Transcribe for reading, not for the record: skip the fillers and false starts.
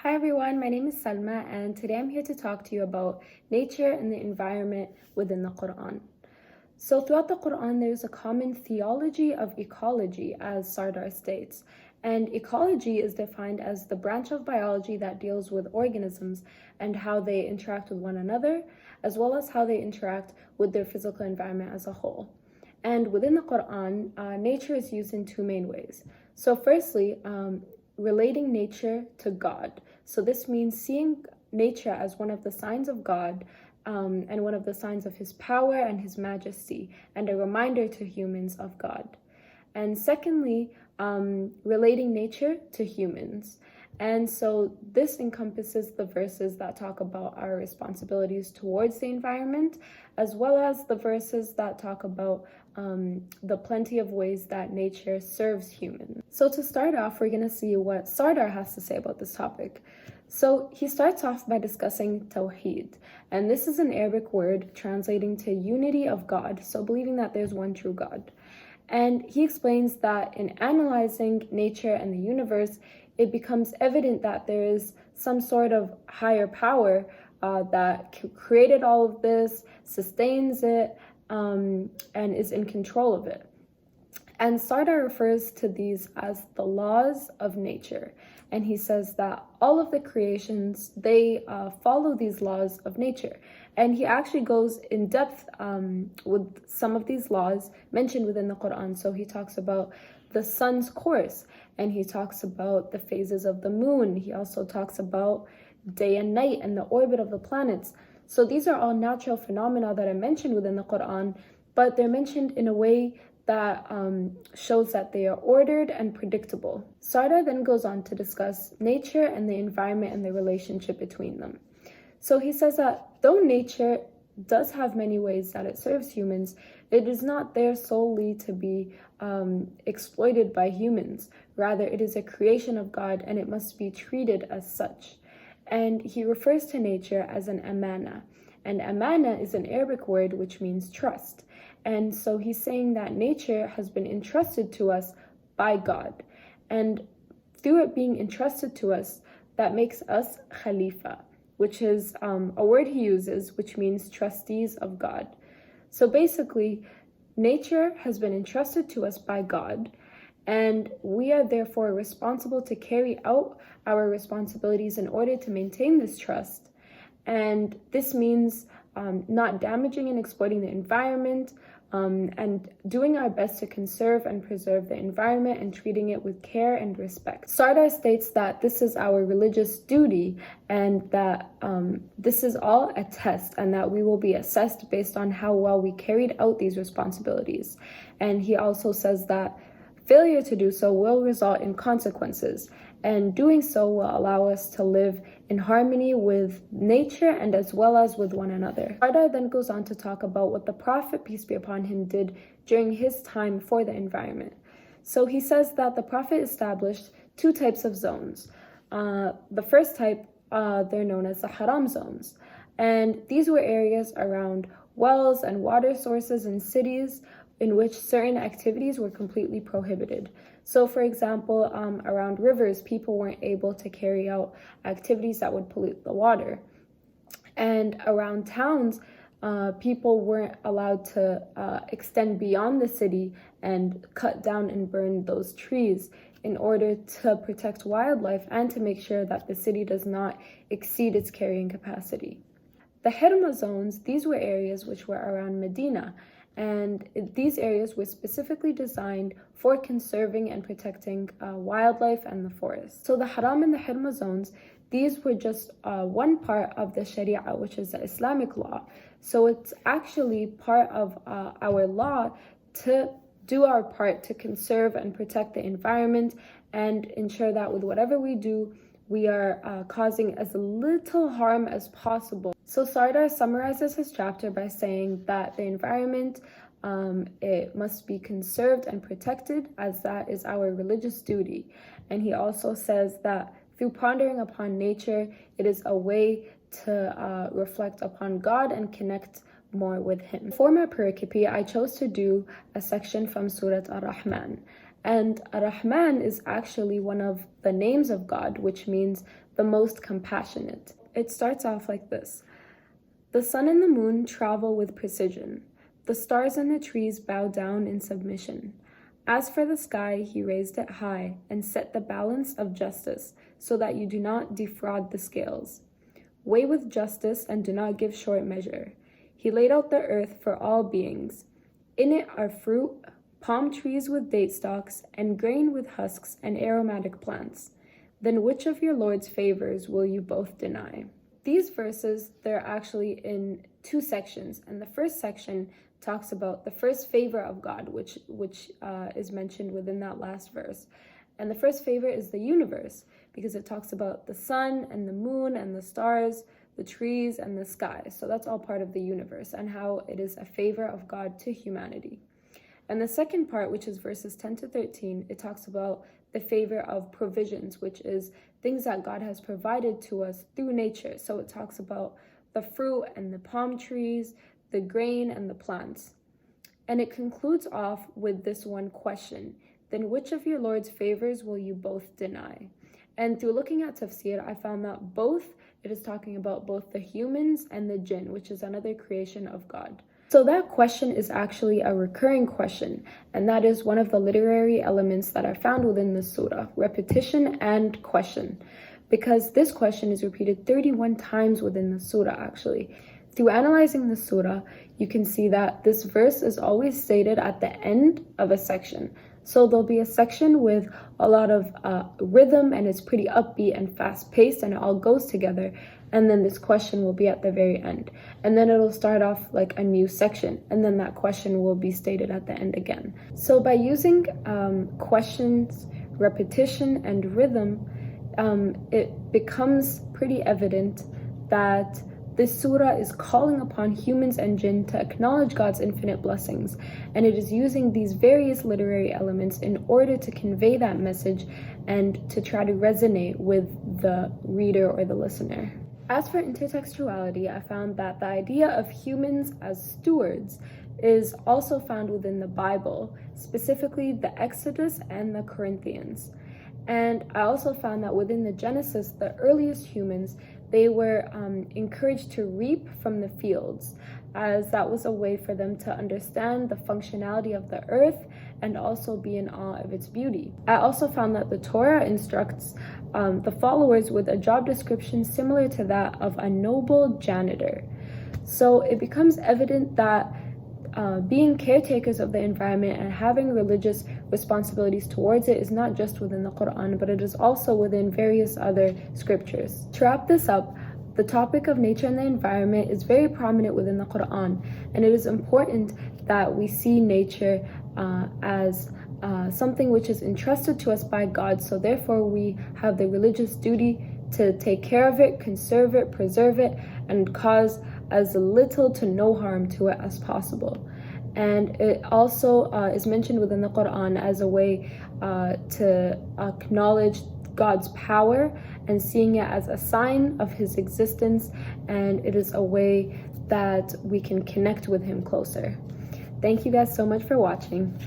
Hi everyone, my name is Salma and today I'm here to talk to you about nature and the environment within the Qur'an. So throughout the Qur'an there's a common theology of ecology, as Sardar states, and ecology is defined as the branch of biology that deals with organisms and how they interact with one another, as well as how they interact with their physical environment as a whole. And within the Qur'an, nature is used in two main ways. So firstly, relating nature to God. So this means seeing nature as one of the signs of God and one of the signs of his power and his majesty, and a reminder to humans of God. And secondly, relating nature to humans. And so this encompasses the verses that talk about our responsibilities towards the environment, as well as the verses that talk about the plenty of ways that nature serves humans. So to start off, we're going to see what Sardar has to say about this topic. So he starts off by discussing Tawheed, and this is an Arabic word translating to unity of God, so believing that there's one true God. And he explains that in analyzing nature and the universe, it becomes evident that there is some sort of higher power that created all of this, sustains it, and is in control of it. And Sardar refers to these as the laws of nature. And he says that all of the creations, they follow these laws of nature. And he actually goes in depth with some of these laws mentioned within the Qur'an. So he talks about the sun's course, and he talks about the phases of the moon. He also talks about day and night and the orbit of the planets. So these are all natural phenomena that are mentioned within the Qur'an, but they're mentioned in a way that shows that they are ordered and predictable. Sardar then goes on to discuss nature and the environment and the relationship between them. So he says that though nature does have many ways that it serves humans, it is not there solely to be exploited by humans. Rather, it is a creation of God and it must be treated as such. And he refers to nature as an amana. And amana is an Arabic word which means trust. And so he's saying that nature has been entrusted to us by God. And through it being entrusted to us, that makes us khalifa, which is a word he uses, which means trustees of God. So basically, nature has been entrusted to us by God, and we are therefore responsible to carry out our responsibilities in order to maintain this trust. And this means not damaging and exploiting the environment, and doing our best to conserve and preserve the environment and treating it with care and respect. Sardar states that this is our religious duty, and that this is all a test, and that we will be assessed based on how well we carried out these responsibilities. And he also says that failure to do so will result in consequences, and doing so will allow us to live in harmony with nature and as well as with one another. Sardar then goes on to talk about what the Prophet, peace be upon him, did during his time for the environment. So he says that the Prophet established two types of zones. The first type, they're known as the haram zones. And these were areas around wells and water sources in cities in which certain activities were completely prohibited. So for example, around rivers, people weren't able to carry out activities that would pollute the water. And around towns, people weren't allowed to extend beyond the city and cut down and burn those trees in order to protect wildlife and to make sure that the city does not exceed its carrying capacity. The Hirma zones, these were areas which were around Medina, and these areas were specifically designed for conserving and protecting wildlife and the forest. So the Haram and the Hirma zones, these were just one part of the Sharia, which is the Islamic law. So it's actually part of our law to do our part to conserve and protect the environment and ensure that with whatever we do, we are causing as little harm as possible. So Sardar summarizes his chapter by saying that the environment, it must be conserved and protected, as that is our religious duty. And he also says that through pondering upon nature, it is a way to reflect upon God and connect more with him. For my pericope, I chose to do a section from Surah Ar-Rahman. And Ar-Rahman is actually one of the names of God, which means the most compassionate. It starts off like this. The sun and the moon travel with precision. The stars and the trees bow down in submission. As for the sky, he raised it high and set the balance of justice so that you do not defraud the scales. Weigh with justice and do not give short measure. He laid out the earth for all beings. In it are fruit, palm trees with date stalks, and grain with husks and aromatic plants. Then which of your Lord's favors will you both deny? These verses, they're actually in two sections, and the first section talks about the first favor of God, which is mentioned within that last verse. And the first favor is the universe, because it talks about the sun and the moon and the stars, the trees and the sky. So that's all part of the universe and how it is a favor of God to humanity. And the second part, which is verses 10 to 13, it talks about the favor of provisions, which is things that God has provided to us through nature. So it talks about the fruit and the palm trees, the grain and the plants. And it concludes off with this one question. Then which of your Lord's favors will you both deny? And through looking at tafsir, I found that it is talking about both the humans and the jinn, which is another creation of God. So that question is actually a recurring question, and that is one of the literary elements that are found within the surah, repetition and question, because this question is repeated 31 times within the surah actually. Through analyzing the surah, you can see that this verse is always stated at the end of a section. So there'll be a section with a lot of rhythm, and it's pretty upbeat and fast-paced, and it all goes together. And then this question will be at the very end. And then it'll start off like a new section, and then that question will be stated at the end again. So by using questions, repetition, and rhythm, it becomes pretty evident that this surah is calling upon humans and jinn to acknowledge God's infinite blessings, and it is using these various literary elements in order to convey that message and to try to resonate with the reader or the listener. As for intertextuality, I found that the idea of humans as stewards is also found within the Bible, specifically the Exodus and the Corinthians. And I also found that within the Genesis, the earliest humans, they were encouraged to reap from the fields, as that was a way for them to understand the functionality of the earth and also be in awe of its beauty. I also found that the Torah instructs the followers with a job description similar to that of a noble janitor. So it becomes evident that being caretakers of the environment and having religious responsibilities towards it is not just within the Qur'an, but it is also within various other scriptures. To wrap this up, the topic of nature and the environment is very prominent within the Qur'an, and it is important that we see nature as something which is entrusted to us by God, so therefore we have the religious duty to take care of it, conserve it, preserve it, and cause as little to no harm to it as possible. And it also is mentioned within the Qur'an as a way to acknowledge God's power and seeing it as a sign of his existence, and it is a way that we can connect with him closer. Thank you guys so much for watching.